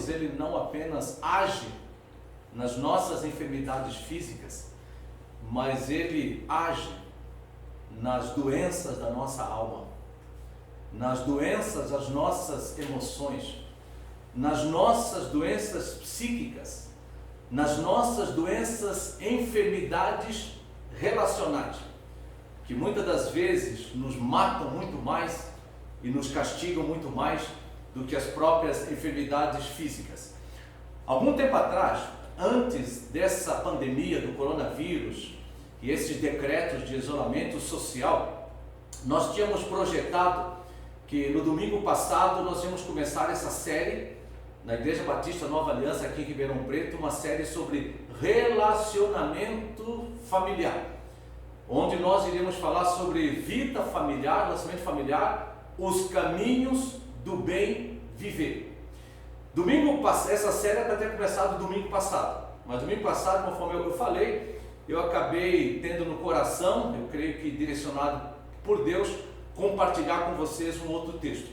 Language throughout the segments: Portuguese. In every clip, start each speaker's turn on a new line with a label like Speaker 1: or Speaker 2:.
Speaker 1: Deus, Ele não apenas age nas nossas enfermidades físicas, mas Ele age nas doenças da nossa alma, nas doenças das nossas emoções, nas nossas doenças psíquicas, nas nossas doenças, enfermidades relacionais, que muitas das vezes nos matam muito mais e nos castigam muito mais do que as próprias enfermidades físicas. Algum tempo atrás, antes dessa pandemia do coronavírus e esses decretos de isolamento social, nós tínhamos projetado que no domingo passado nós íamos começar essa série na Igreja Batista Nova Aliança aqui em Ribeirão Preto, uma série sobre relacionamento familiar, onde nós iríamos falar sobre vida familiar, relacionamento familiar, os caminhos do bem viver. Essa série era para ter começado domingo passado, mas domingo passado, conforme eu falei, eu acabei tendo no coração, eu creio que direcionado por Deus, compartilhar com vocês um outro texto.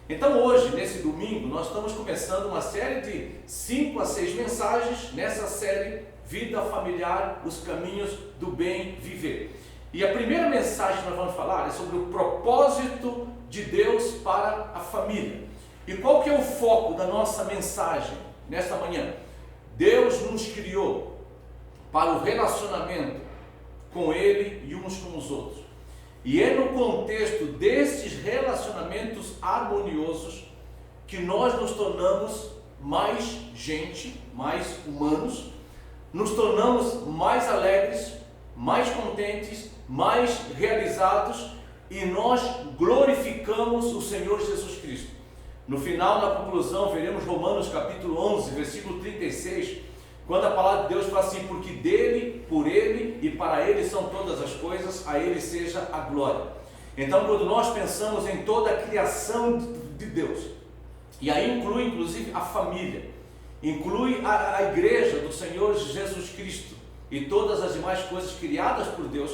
Speaker 1: Então hoje, nesse domingo, nós estamos começando uma série de 5 a 6 mensagens nessa série Vida Familiar, os Caminhos do Bem Viver. E a primeira mensagem que nós vamos falar é sobre o propósito de Deus para a família. E qual que é o foco da nossa mensagem nesta manhã? Deus nos criou para o relacionamento com Ele e uns com os outros. E é no contexto desses relacionamentos harmoniosos que nós nos tornamos mais gente, mais humanos, nos tornamos mais alegres, mais contentes, mais realizados, e nós glorificamos o Senhor Jesus Cristo. No final, na conclusão, veremos Romanos capítulo 11, versículo 36, quando a palavra de Deus fala assim: porque dele, por ele e para ele são todas as coisas, a ele seja a glória. Então, quando nós pensamos em toda a criação de Deus, e aí inclui inclusive a família, inclui a igreja do Senhor Jesus Cristo e todas as demais coisas criadas por Deus,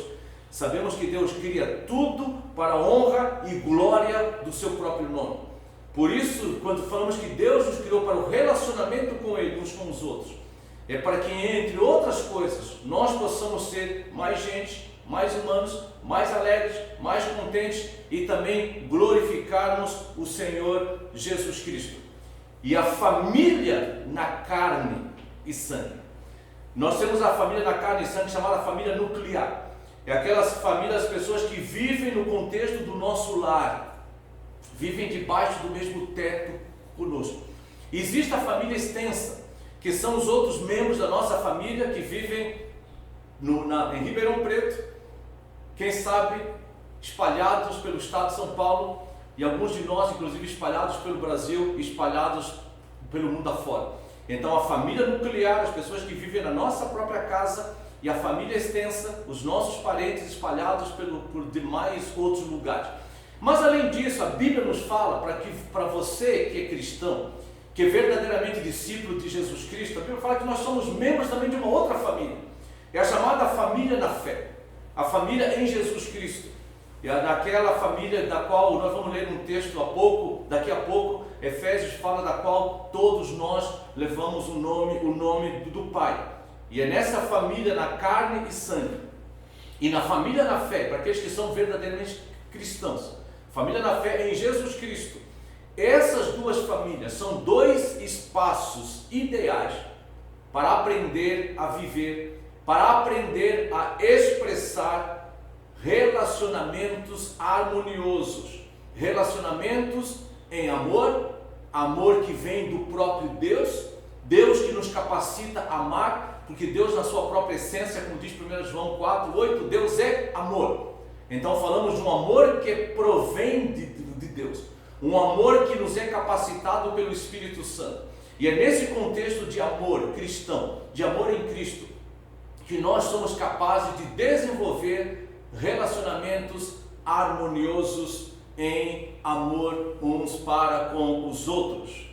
Speaker 1: sabemos que Deus cria tudo para a honra e glória do seu próprio nome. Por isso, quando falamos que Deus nos criou para o relacionamento com Ele, uns com os outros, é para que, entre outras coisas, nós possamos ser mais gente, mais humanos, mais alegres, mais contentes e também glorificarmos o Senhor Jesus Cristo. E a família na carne e sangue. Nós temos a família na carne e sangue chamada família nuclear. É aquelas famílias, pessoas que vivem no contexto do nosso lar, vivem debaixo do mesmo teto conosco. Existe a família extensa, que são os outros membros da nossa família que vivem em Ribeirão Preto, quem sabe espalhados pelo estado de São Paulo, e alguns de nós inclusive espalhados pelo Brasil, espalhados pelo mundo afora. Então a família nuclear, as pessoas que vivem na nossa própria casa, e a família extensa, os nossos parentes espalhados por demais outros lugares. Mas além disso, a Bíblia nos fala para você que é cristão, que é verdadeiramente discípulo de Jesus Cristo, a Bíblia fala que nós somos membros também de uma outra família. É a chamada família na fé, a família em Jesus Cristo. E é naquela família da qual nós vamos ler um texto daqui a pouco, Efésios fala da qual todos nós levamos o nome do Pai. E é nessa família na carne e sangue, e na família na fé, para aqueles que são verdadeiramente cristãos, família na fé em Jesus Cristo. Essas duas famílias são dois espaços ideais para aprender a viver, para aprender a expressar relacionamentos harmoniosos, relacionamentos em amor, amor que vem do próprio Deus, Deus que nos capacita a amar, porque Deus na sua própria essência, como diz 1 João 4:8, Deus é amor. Então falamos de um amor que provém de Deus, um amor que nos é capacitado pelo Espírito Santo. E é nesse contexto de amor cristão, de amor em Cristo, que nós somos capazes de desenvolver relacionamentos harmoniosos em amor uns para com os outros.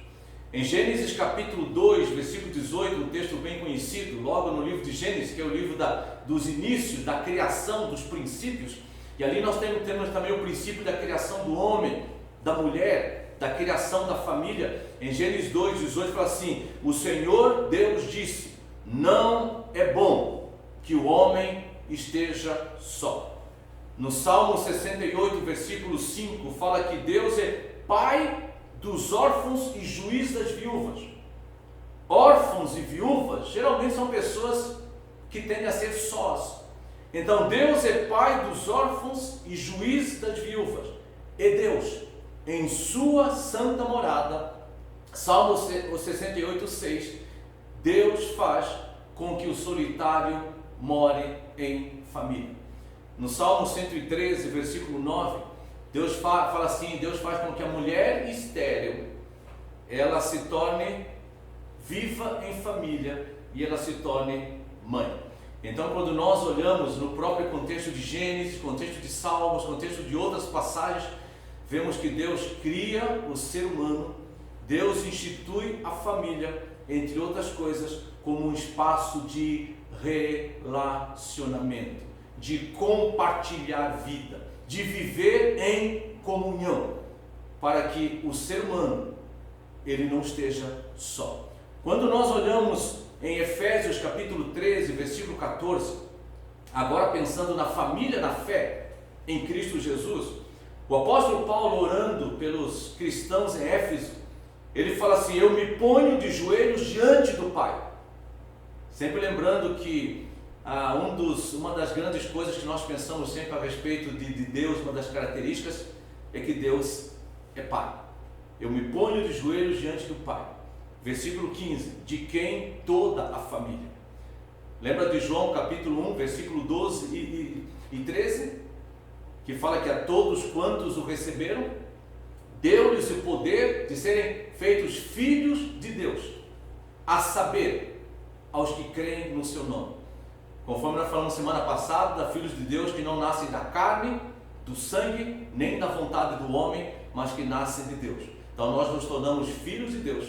Speaker 1: Em Gênesis capítulo 2, versículo 18, um texto bem conhecido, logo no livro de Gênesis, que é o livro dos inícios, da criação, dos princípios, e ali nós temos também o princípio da criação do homem, da mulher, da criação da família. Em Gênesis 2:18 fala assim: o Senhor Deus disse, não é bom que o homem esteja só. No Salmo 68, versículo 5, fala que Deus é pai dos órfãos e juiz das viúvas. Órfãos e viúvas geralmente são pessoas que tendem a ser sós. Então Deus é pai dos órfãos e juiz das viúvas. E Deus, em sua santa morada, Salmo 68:6, Deus faz com que o solitário more em família. No Salmo 113, versículo 9, Deus fala assim: Deus faz com que a mulher estéril, ela se torne viva em família e ela se torne mãe. Então, quando nós olhamos no próprio contexto de Gênesis, contexto de Salmos, contexto de outras passagens, vemos que Deus cria o ser humano, Deus institui a família, entre outras coisas, como um espaço de relacionamento, de compartilhar vida, de viver em comunhão, para que o ser humano, ele não esteja só. Quando nós olhamos em Efésios capítulo 13, versículo 14, agora pensando na família na fé em Cristo Jesus, o apóstolo Paulo, orando pelos cristãos em Éfeso, ele fala assim: eu me ponho de joelhos diante do Pai. Sempre lembrando que uma das grandes coisas que nós pensamos sempre a respeito de Deus, uma das características é que Deus é Pai. Eu me ponho de joelhos diante do Pai. Versículo 15, de quem toda a família. Lembra de João capítulo 1, versículo 12 e 13? Que fala que a todos quantos o receberam, deu-lhes o poder de serem feitos filhos de Deus, a saber, aos que creem no seu nome. Conforme nós falamos semana passada, filhos de Deus que não nascem da carne, do sangue, nem da vontade do homem, mas que nascem de Deus. Então nós nos tornamos filhos de Deus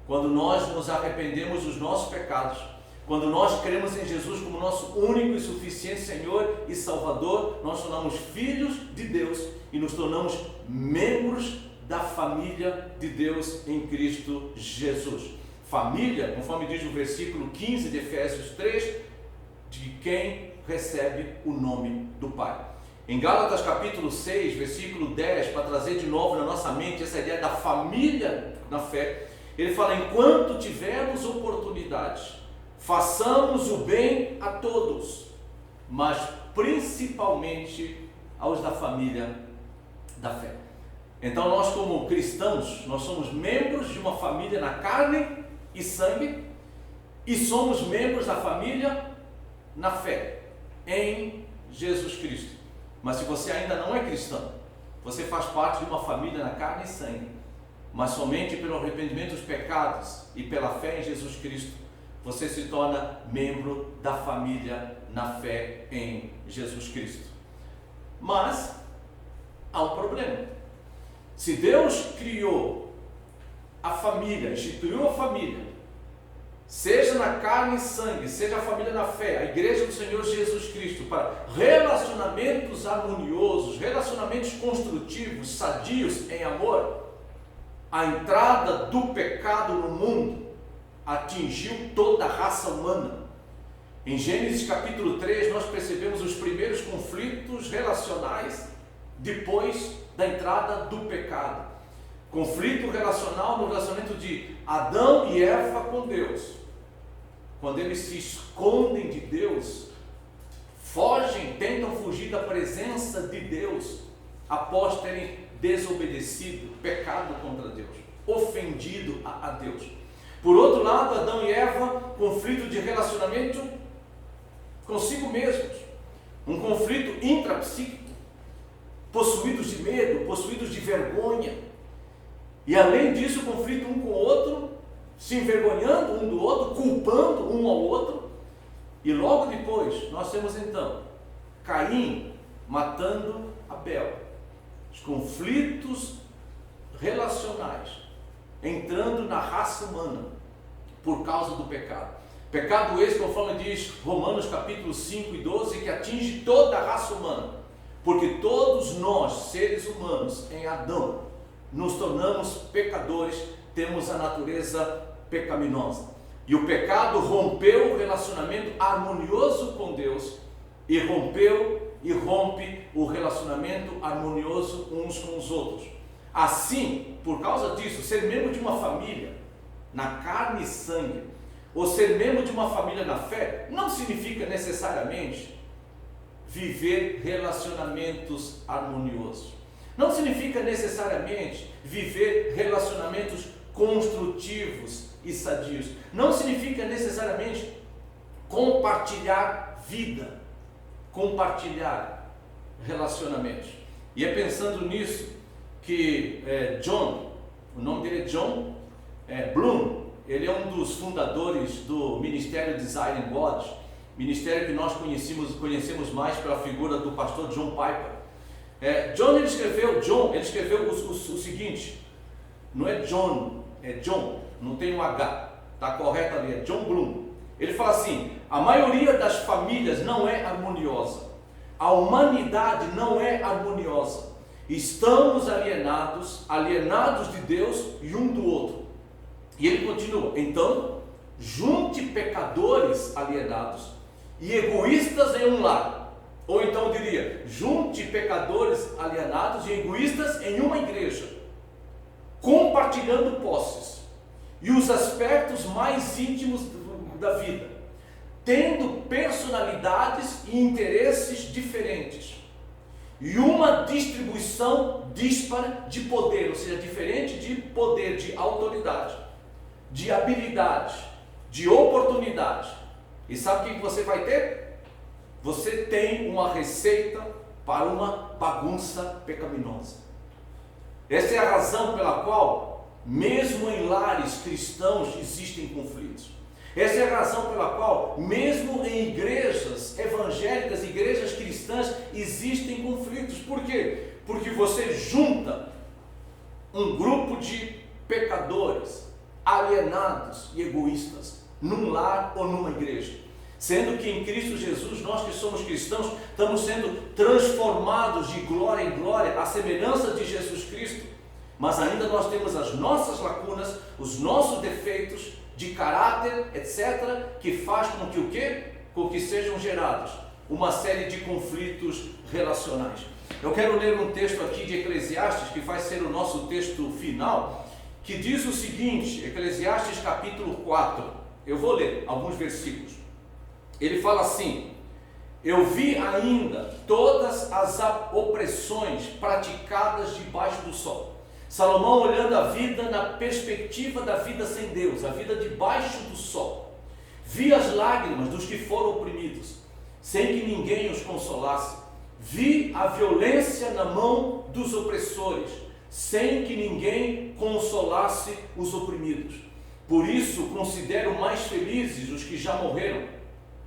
Speaker 1: quando nós nos arrependemos dos nossos pecados, quando nós cremos em Jesus como nosso único e suficiente Senhor e Salvador. Nós tornamos filhos de Deus e nos tornamos membros da família de Deus em Cristo Jesus. Família, conforme diz o versículo 15 de Efésios 3, de quem recebe o nome do Pai. Em Gálatas capítulo 6, versículo 10, para trazer de novo na nossa mente essa ideia da família na fé, ele fala: enquanto tivermos oportunidades, façamos o bem a todos, mas principalmente aos da família da fé. Então nós, como cristãos, nós somos membros de uma família na carne e sangue, e somos membros da família na fé em Jesus Cristo. Mas se você ainda não é cristão, você faz parte de uma família na carne e sangue, mas somente pelo arrependimento dos pecados e pela fé em Jesus Cristo, você se torna membro da família na fé em Jesus Cristo. Mas há um problema. Se Deus criou a família, instituiu a família, seja na carne e sangue, seja a família na fé, a igreja do Senhor Jesus Cristo, para relacionamentos harmoniosos, relacionamentos construtivos, sadios em amor, a entrada do pecado no mundo atingiu toda a raça humana. Em Gênesis capítulo 3, nós percebemos os primeiros conflitos relacionais depois da entrada do pecado. Conflito relacional no relacionamento de Adão e Eva com Deus. Quando eles se escondem de Deus, fogem, tentam fugir da presença de Deus, após terem desobedecido, pecado contra Deus, ofendido a Deus. Por outro lado, Adão e Eva, conflito de relacionamento consigo mesmos, um conflito intrapsíquico, possuídos de medo, possuídos de vergonha, e além disso, conflito um com o outro, se envergonhando um do outro, culpando um ao outro. E logo depois, nós temos então Caim matando Abel. Os conflitos relacionais entrando na raça humana por causa do pecado. Pecado esse, conforme diz Romanos capítulo 5 e 12, que atinge toda a raça humana, porque todos nós, seres humanos, em Adão, nos tornamos pecadores, temos a natureza pecaminosa. E o pecado rompeu o relacionamento harmonioso com Deus e rompeu e rompe o relacionamento harmonioso uns com os outros. Assim, por causa disso, ser membro de uma família na carne e sangue, ou ser membro de uma família na fé, não significa necessariamente viver relacionamentos harmoniosos. Não significa necessariamente viver relacionamentos construtivos e sadios. Não significa necessariamente compartilhar vida, compartilhar relacionamentos. E é pensando nisso que John, o nome dele é John Bloom, ele é um dos fundadores do Ministério Desire in God, ministério que nós conhecemos mais pela figura do pastor John Piper. John ele escreveu o seguinte, não é John, é John, não tem um H, está correto ali, é John Bloom. Ele fala assim: a maioria das famílias não é harmoniosa, a humanidade não é harmoniosa, estamos alienados de Deus e um do outro. E ele continua: então, junte pecadores alienados e egoístas em um lar. Ou então eu diria, junte pecadores alienados e egoístas em uma igreja, compartilhando posses e os aspectos mais íntimos da vida, tendo personalidades e interesses diferentes, e uma distribuição díspara de poder, ou seja, diferente de poder, de autoridade, de habilidade, de oportunidade. E sabe o que você vai ter? Você tem uma receita para uma bagunça pecaminosa. Essa é a razão pela qual, mesmo em lares cristãos, existem conflitos. Essa é a razão pela qual, mesmo em igrejas evangélicas, igrejas cristãs, existem conflitos. Por quê? Porque você junta um grupo de pecadores, alienados e egoístas, num lar ou numa igreja. Sendo que em Cristo Jesus, nós que somos cristãos, estamos sendo transformados de glória em glória, à semelhança de Jesus Cristo. Mas ainda nós temos as nossas lacunas, os nossos defeitos de caráter, etc., que faz com que o quê? Com que sejam gerados uma série de conflitos relacionais. Eu quero ler um texto aqui de Eclesiastes, que vai ser o nosso texto final, que diz o seguinte, Eclesiastes capítulo 4, eu vou ler alguns versículos. Ele fala assim: eu vi ainda todas as opressões praticadas debaixo do sol. Salomão olhando a vida na perspectiva da vida sem Deus, a vida debaixo do sol. Vi as lágrimas dos que foram oprimidos, sem que ninguém os consolasse. Vi a violência na mão dos opressores, sem que ninguém consolasse os oprimidos. Por isso considero mais felizes os que já morreram,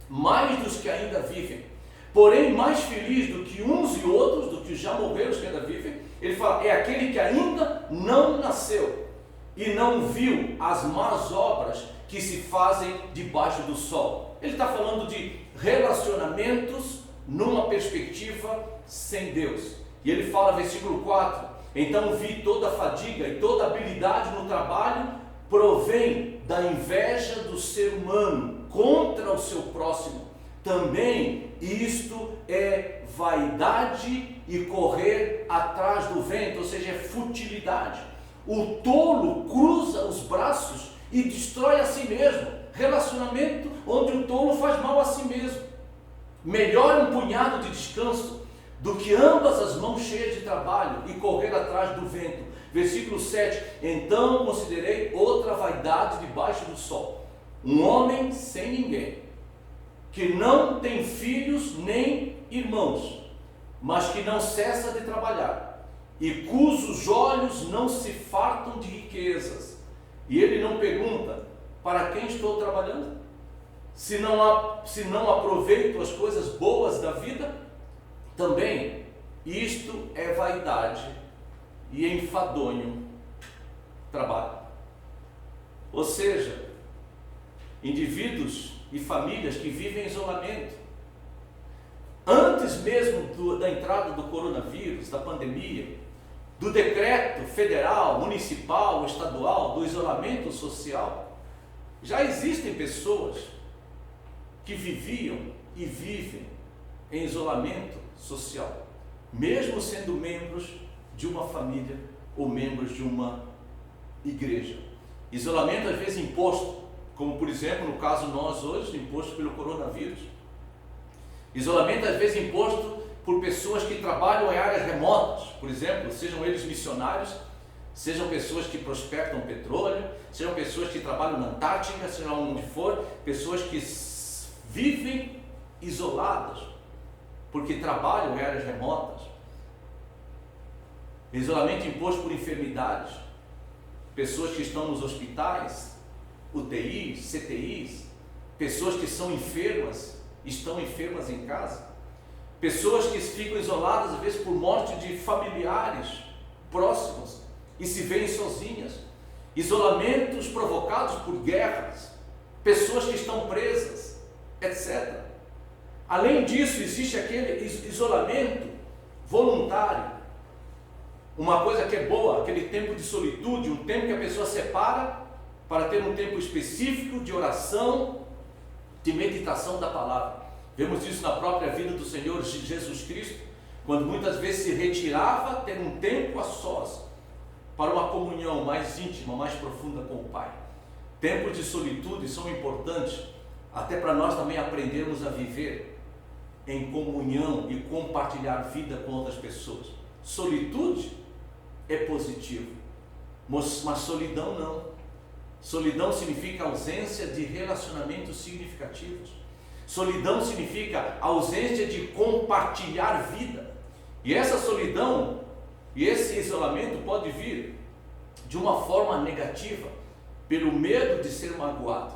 Speaker 1: mais dos que ainda vivem. Porém, mais feliz do que uns e outros, do que já morreram, os que ainda vivem, ele fala, é aquele que ainda não nasceu e não viu as más obras que se fazem debaixo do sol. Ele está falando de relacionamentos numa perspectiva sem Deus. E ele fala, versículo 4, então vi toda a fadiga e toda a habilidade no trabalho provém da inveja do ser humano contra o seu próximo. Também isto é vaidade e correr atrás do vento, ou seja, é futilidade. O tolo cruza os braços e destrói a si mesmo. Relacionamento onde o tolo faz mal a si mesmo. Melhor um punhado de descanso do que ambas as mãos cheias de trabalho e correr atrás do vento. Versículo 7, então considerei outra vaidade debaixo do sol, um homem sem ninguém, que não tem filhos nem irmãos, mas que não cessa de trabalhar, e cujos olhos não se fartam de riquezas. E ele não pergunta, para quem estou trabalhando? Se não aproveito as coisas boas da vida? Também isto é vaidade e enfadonho trabalho. Ou seja, indivíduos e famílias que vivem em isolamento. Antes mesmo da entrada do coronavírus, da pandemia, do decreto federal, municipal, estadual, do isolamento social, já existem pessoas que viviam e vivem em isolamento social, mesmo sendo membros de uma família ou membros de uma igreja. Isolamento às vezes imposto, como por exemplo no caso nós hoje, imposto pelo coronavírus. Isolamento às vezes imposto por pessoas que trabalham em áreas remotas, por exemplo, sejam eles missionários, sejam pessoas que prospectam petróleo, sejam pessoas que trabalham na Antártica, seja onde for, pessoas que vivem isoladas, porque trabalham em áreas remotas. Isolamento imposto por enfermidades, pessoas que estão nos hospitais, UTIs, CTIs, pessoas que são enfermas, estão enfermas em casa, pessoas que ficam isoladas às vezes por morte de familiares próximos e se veem sozinhas, isolamentos provocados por guerras, pessoas que estão presas, etc. Além disso, existe aquele isolamento voluntário, uma coisa que é boa, aquele tempo de solitude, um tempo que a pessoa separa para ter um tempo específico de oração, de meditação da palavra. Vemos isso na própria vida do Senhor Jesus Cristo, quando muitas vezes se retirava, ter um tempo a sós, para uma comunhão mais íntima, mais profunda com o Pai. Tempos de solitude são importantes, até para nós também aprendermos a viver em comunhão e compartilhar vida com outras pessoas. Solitude é positivo, mas solidão não. Solidão significa ausência de relacionamentos significativos. Solidão significa ausência de compartilhar vida. E essa solidão e esse isolamento pode vir de uma forma negativa, pelo medo de ser magoado.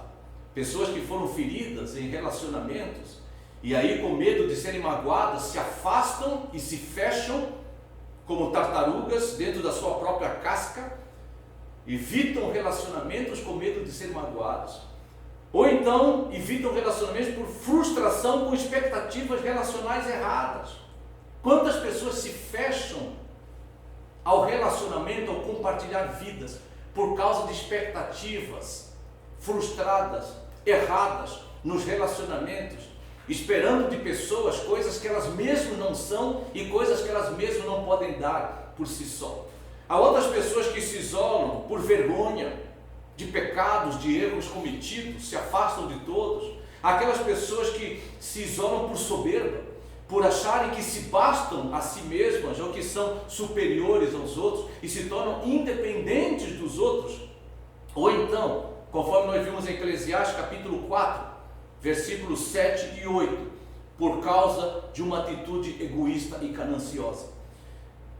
Speaker 1: Pessoas que foram feridas em relacionamentos e aí com medo de serem magoadas se afastam e se fecham como tartarugas dentro da sua própria casca, evitam relacionamentos com medo de serem magoados. Ou então evitam relacionamentos por frustração com expectativas relacionais erradas. Quantas pessoas se fecham ao relacionamento, ao compartilhar vidas, por causa de expectativas frustradas, erradas nos relacionamentos, esperando de pessoas coisas que elas mesmas não são e coisas que elas mesmas não podem dar por si só. Há outras pessoas que se isolam por vergonha de pecados, de erros cometidos, se afastam de todos. Há aquelas pessoas que se isolam por soberba, por acharem que se bastam a si mesmas ou que são superiores aos outros e se tornam independentes dos outros. Ou então, conforme nós vimos em Eclesiastes capítulo 4, versículos 7 e 8, por causa de uma atitude egoísta e gananciosa.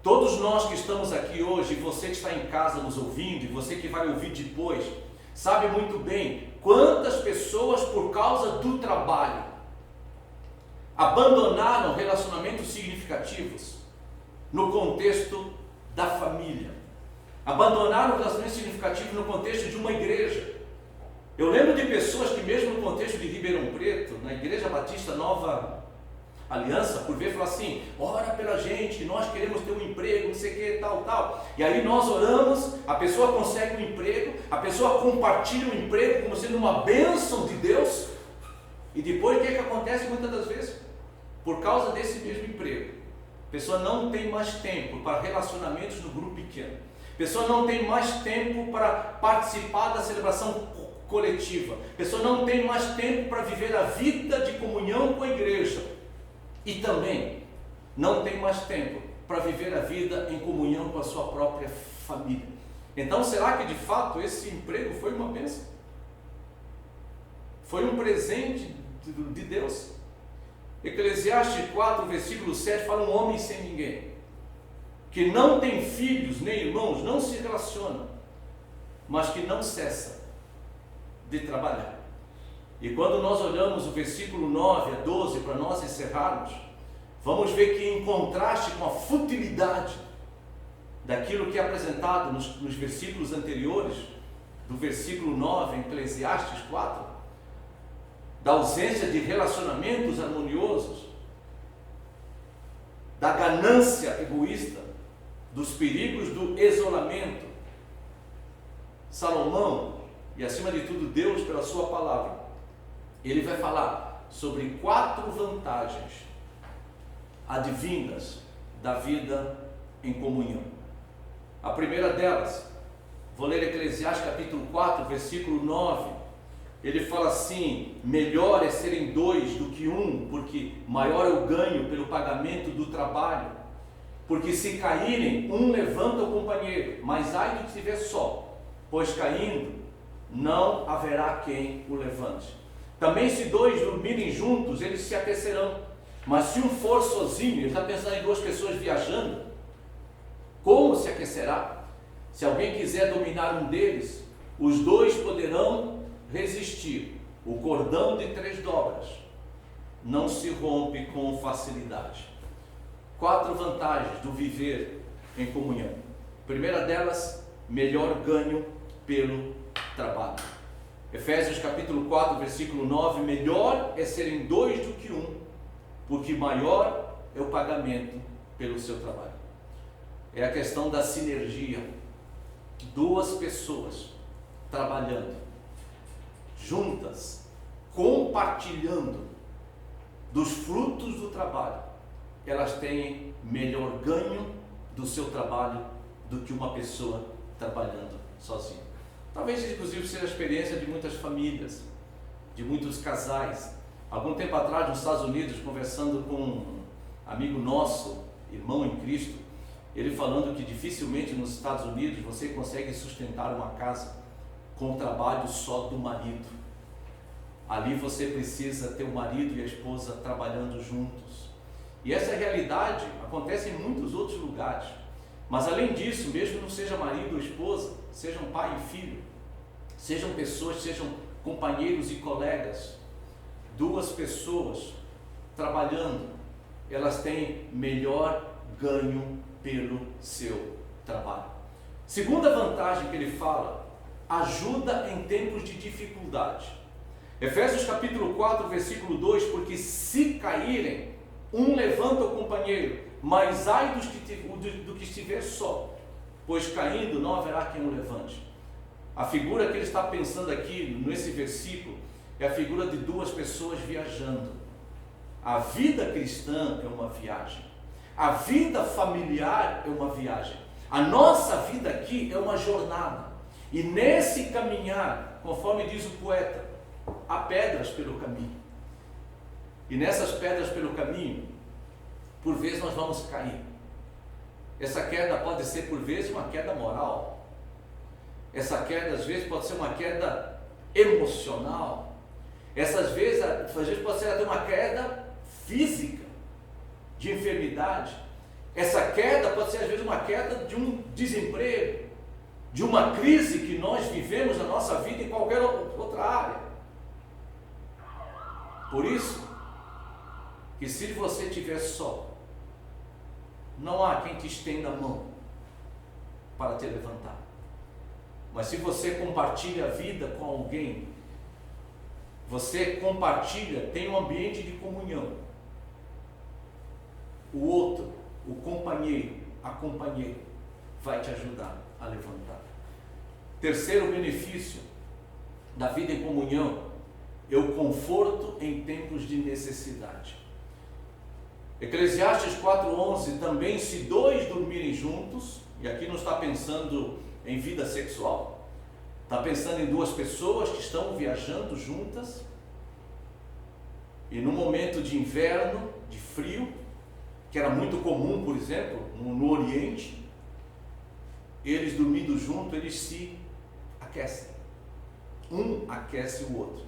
Speaker 1: Todos nós que estamos aqui hoje, você que está em casa nos ouvindo, e você que vai ouvir depois, sabe muito bem quantas pessoas por causa do trabalho abandonaram relacionamentos significativos no contexto da família, abandonaram relacionamentos significativos no contexto de uma igreja. Eu lembro de pessoas que mesmo no contexto de Ribeirão Preto, na Igreja Batista Nova Aliança, por ver, falar assim: ora pela gente, nós queremos ter um emprego, não sei o que, tal. E aí nós oramos, a pessoa consegue um emprego, a pessoa compartilha o emprego como sendo uma bênção de Deus, e depois o que acontece muitas das vezes? Por causa desse mesmo emprego, a pessoa não tem mais tempo para relacionamentos no grupo pequeno, a pessoa não tem mais tempo para participar da celebração coletiva, a pessoa não tem mais tempo para viver a vida de comunhão com a igreja, e também não tem mais tempo para viver a vida em comunhão com a sua própria família. Então, será que de fato esse emprego foi uma bênção? Foi um presente de Deus? Eclesiastes 4, versículo 7 fala: um homem sem ninguém, que não tem filhos nem irmãos, não se relaciona, mas que não cessa de trabalhar. E quando nós olhamos o versículo 9 a 12, para nós encerrarmos, vamos ver que, em contraste com a futilidade daquilo que é apresentado nos versículos anteriores, do versículo 9 em Eclesiastes 4, da ausência de relacionamentos harmoniosos, da ganância egoísta, dos perigos do isolamento, Salomão, e acima de tudo Deus pela sua palavra, ele vai falar sobre 4 vantagens advindas da vida em comunhão. A primeira delas, vou ler Eclesiastes capítulo 4, versículo 9, ele fala assim: melhor é serem 2 do que 1, porque maior é o ganho pelo pagamento do trabalho. Porque se caírem, um levanta o companheiro, mas ai do que estiver só, pois caindo, não haverá quem o levante. Também se 2 dormirem juntos, eles se aquecerão. Mas se um for sozinho, ele está pensando em 2 pessoas viajando, como se aquecerá? Se alguém quiser dominar um deles, os 2 poderão resistir. O cordão de 3 dobras não se rompe com facilidade. 4 vantagens do viver em comunhão. Primeira delas, melhor ganho pelo trabalho. Efésios capítulo 4, versículo 9, melhor é serem 2 do que 1, porque maior é o pagamento pelo seu trabalho. É a questão da sinergia. 2 pessoas trabalhando juntas, compartilhando dos frutos do trabalho, elas têm melhor ganho do seu trabalho do que uma pessoa trabalhando sozinha. Talvez inclusive seja a experiência de muitas famílias, de muitos casais. Algum tempo atrás, nos Estados Unidos, conversando com um amigo nosso, irmão em Cristo, ele falando que dificilmente nos Estados Unidos você consegue sustentar uma casa com o trabalho só do marido. Ali você precisa ter o marido e a esposa trabalhando juntos. E essa realidade acontece em muitos outros lugares. Mas além disso, mesmo não seja marido ou esposa, sejam pai e filho, sejam pessoas, sejam companheiros e colegas, 2 pessoas trabalhando, elas têm melhor ganho pelo seu trabalho. Segunda vantagem que ele fala, ajuda em tempos de dificuldade. Efésios capítulo 4, versículo 2, porque se caírem, um levanta o companheiro, mas ai do que estiver só, pois caindo não haverá quem o levante. A figura que ele está pensando aqui, nesse versículo, é a figura de 2 pessoas viajando. A vida cristã é uma viagem. A vida familiar é uma viagem. A nossa vida aqui é uma jornada. E nesse caminhar, conforme diz o poeta, há pedras pelo caminho. E nessas pedras pelo caminho, por vezes nós vamos cair. Essa queda pode ser por vezes uma queda moral. Essa queda às vezes pode ser uma queda emocional. Às vezes pode ser até uma queda física, de enfermidade. Essa queda pode ser às vezes uma queda de um desemprego, de uma crise que nós vivemos na nossa vida em qualquer outra área. Por isso, que se você estiver só, não há quem te estenda a mão para te levantar. Mas se você compartilha a vida com alguém, você compartilha, tem um ambiente de comunhão. O outro, o companheiro, a companheira, vai te ajudar a levantar. Terceiro benefício da vida em comunhão é o conforto em tempos de necessidade. Eclesiastes 4:11, também se 2 dormirem juntos, e aqui não está pensando em vida sexual, está pensando em 2 pessoas que estão viajando juntas, e no momento de inverno, de frio, que era muito comum, por exemplo, no Oriente, eles dormindo juntos, eles se aquecem. Um aquece o outro.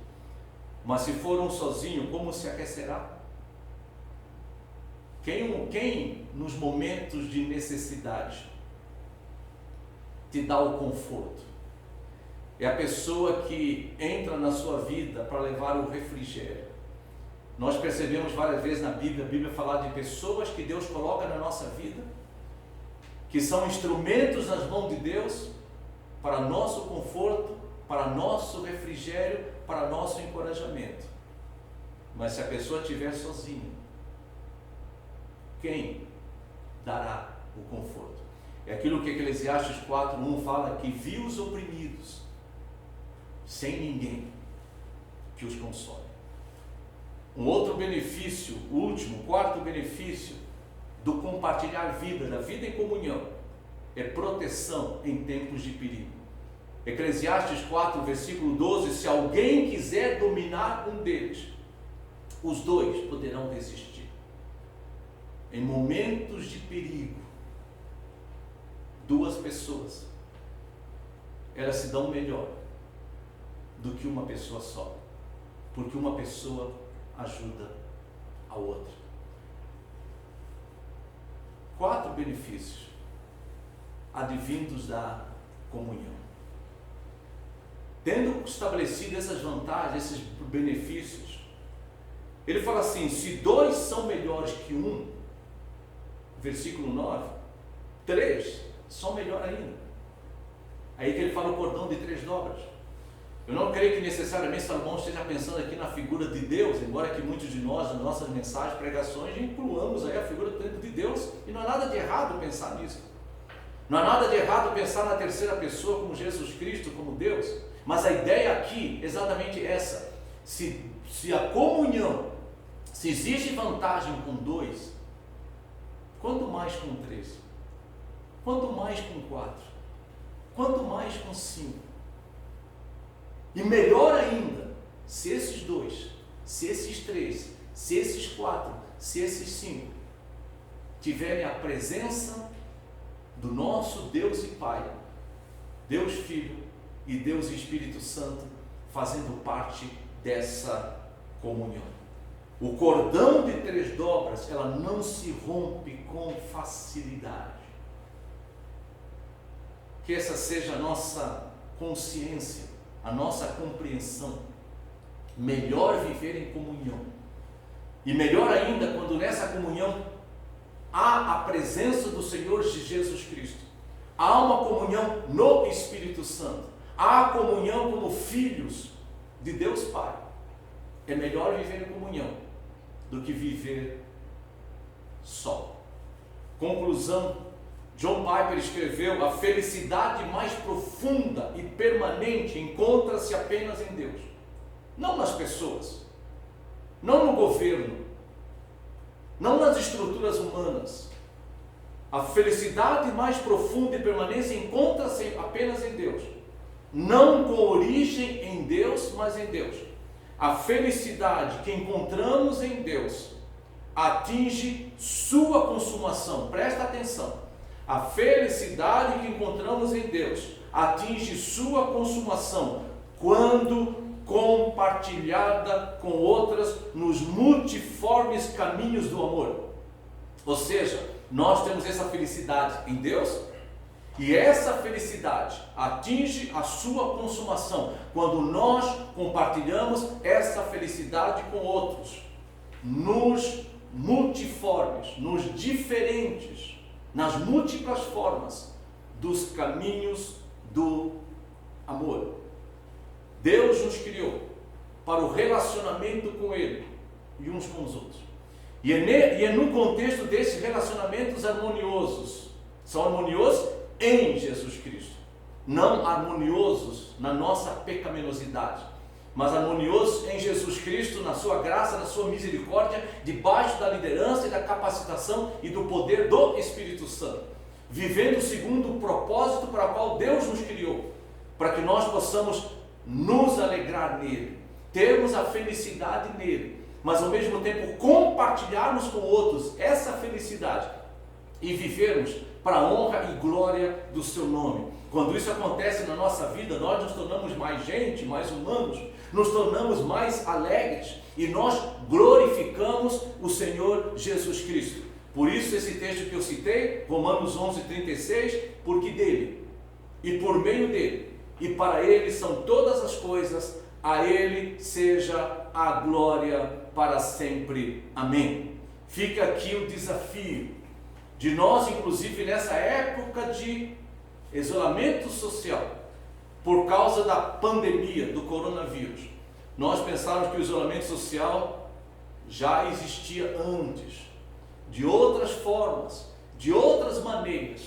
Speaker 1: Mas se for um sozinho, como se aquecerá? Quem nos momentos de necessidade te dá o conforto? É a pessoa que entra na sua vida para levar o refrigério. Nós percebemos várias vezes na Bíblia, a Bíblia falar de pessoas que Deus coloca na nossa vida, que são instrumentos nas mãos de Deus para nosso conforto, para nosso refrigério, para nosso encorajamento. Mas se a pessoa estiver sozinha, quem dará o conforto? É aquilo que Eclesiastes 4:1 fala, que viu os oprimidos, sem ninguém que os console. Um outro benefício, o último, quarto benefício do compartilhar vida, da vida em comunhão, é proteção em tempos de perigo. Eclesiastes 4, versículo 12, se alguém quiser dominar um deles, os dois poderão resistir. Em momentos de perigo, duas pessoas, elas se dão melhor do que uma pessoa só, porque uma pessoa ajuda a outra. 4 benefícios advindos da comunhão. Tendo estabelecido essas vantagens, esses benefícios, ele fala assim, se 2 são melhores que 1, versículo 9, 3 são melhor ainda. Aí que ele fala o cordão de 3 dobras. Eu não creio que necessariamente Salomão esteja pensando aqui na figura de Deus, embora que muitos de nós, nas nossas mensagens, pregações, incluamos aí a figura de Deus, e não há nada de errado pensar nisso. Não há nada de errado pensar na terceira pessoa como Jesus Cristo, como Deus, mas a ideia aqui é exatamente essa. Se a comunhão, se existe vantagem com 2, quanto mais com 3? Quanto mais com 4? Quanto mais com 5? E melhor ainda, se esses 2, se esses 3, se esses 4, se esses 5 tiverem a presença do nosso Deus e Pai, Deus Filho e Deus Espírito Santo, fazendo parte dessa comunhão. O cordão de 3 dobras, ela não se rompe com facilidade. Que essa seja a nossa consciência, a nossa compreensão. Melhor viver em comunhão. E melhor ainda quando nessa comunhão há a presença do Senhor Jesus Cristo. Há uma comunhão no Espírito Santo. Há a comunhão como filhos de Deus Pai. É melhor viver em comunhão do que viver só. Conclusão. John Piper escreveu, a felicidade mais profunda e permanente encontra-se apenas em Deus. Não nas pessoas, não no governo, não nas estruturas humanas. A felicidade mais profunda e permanente encontra-se apenas em Deus. Não com origem em Deus, mas em Deus. A felicidade que encontramos em Deus atinge sua consumação. Presta atenção. A felicidade que encontramos em Deus atinge sua consumação quando compartilhada com outras nos multiformes caminhos do amor. Ou seja, nós temos essa felicidade em Deus e essa felicidade atinge a sua consumação quando nós compartilhamos essa felicidade com outros nos multiformes, nos diferentes, nas múltiplas formas dos caminhos do amor. Deus nos criou para o relacionamento com Ele e uns com os outros. E é no contexto desses relacionamentos harmoniosos. São harmoniosos em Jesus Cristo. Não harmoniosos na nossa pecaminosidade, mas harmoniosos em Jesus Cristo, na sua graça, na sua misericórdia, debaixo da liderança e da capacitação e do poder do Espírito Santo, vivendo segundo o propósito para o qual Deus nos criou, para que nós possamos nos alegrar nele, termos a felicidade nele, mas ao mesmo tempo compartilharmos com outros essa felicidade e vivermos para a honra e glória do seu nome. Quando isso acontece na nossa vida, nós nos tornamos mais gente, mais humanos, nos tornamos mais alegres e nós glorificamos o Senhor Jesus Cristo. Por isso esse texto que eu citei, Romanos 11:36, porque dele e por meio dele e para ele são todas as coisas, a ele seja a glória para sempre. Amém. Fica aqui o desafio de nós, inclusive nessa época de isolamento social, por causa da pandemia do coronavírus. Nós pensávamos que o isolamento social já existia antes, de outras formas, de outras maneiras,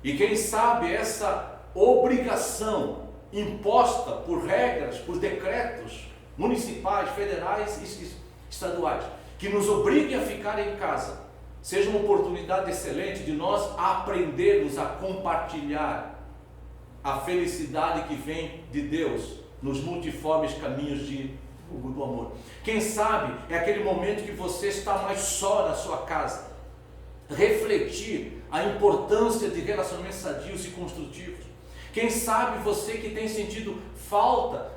Speaker 1: E quem sabe essa obrigação imposta por regras, por decretos municipais, federais e estaduais, que nos obriguem a ficar em casa, seja uma oportunidade excelente de nós aprendermos a compartilhar a felicidade que vem de Deus nos multiformes caminhos do amor. Quem sabe é aquele momento que você está mais só na sua casa, refletir a importância de relacionamentos sadios e construtivos. Quem sabe você que tem sentido falta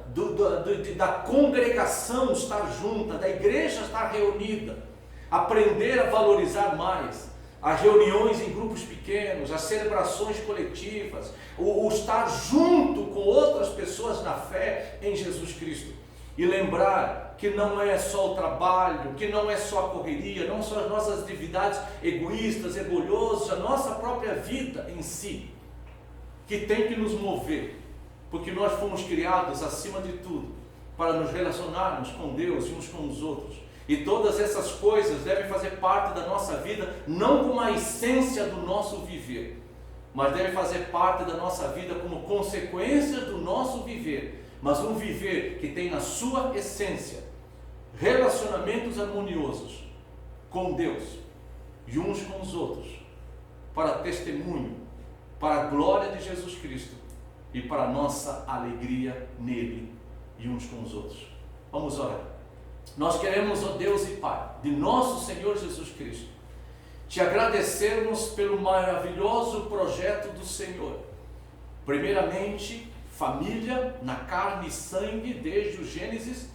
Speaker 1: da congregação estar junta, da igreja estar reunida, aprender a valorizar mais as reuniões em grupos pequenos, as celebrações coletivas, o estar junto com outras pessoas na fé em Jesus Cristo. E lembrar que não é só o trabalho, que não é só a correria, não são as nossas atividades egoístas, orgulhosas, a nossa própria vida em si, que tem que nos mover, porque nós fomos criados, acima de tudo, para nos relacionarmos com Deus e uns com os outros. E todas essas coisas devem fazer parte da nossa vida, não como a essência do nosso viver, mas devem fazer parte da nossa vida como consequência do nosso viver, mas um viver que tem na sua essência relacionamentos harmoniosos com Deus e uns com os outros, para testemunho, para a glória de Jesus Cristo e para a nossa alegria nele e uns com os outros. Vamos orar. Nós queremos, ó Deus e Pai, de nosso Senhor Jesus Cristo, te agradecermos pelo maravilhoso projeto do Senhor. Primeiramente, família na carne e sangue desde o Gênesis,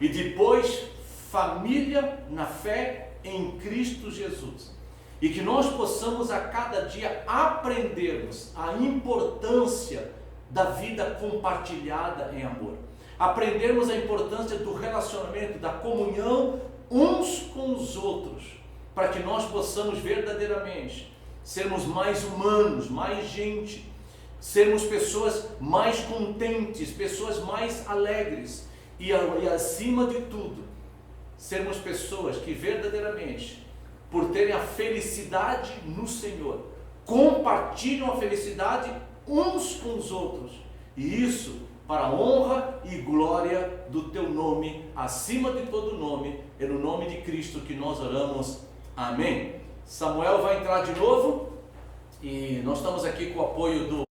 Speaker 1: e depois família na fé em Cristo Jesus. E que nós possamos a cada dia aprendermos a importância da vida compartilhada em amor. Aprendermos a importância do relacionamento, da comunhão uns com os outros, para que nós possamos verdadeiramente sermos mais humanos, mais gente, sermos pessoas mais contentes, pessoas mais alegres e acima de tudo, sermos pessoas que verdadeiramente, por terem a felicidade no Senhor, compartilham a felicidade uns com os outros, e isso para a honra e glória do teu nome, acima de todo nome, é no nome de Cristo que nós oramos, amém. Samuel vai entrar de novo, e nós estamos aqui com o apoio do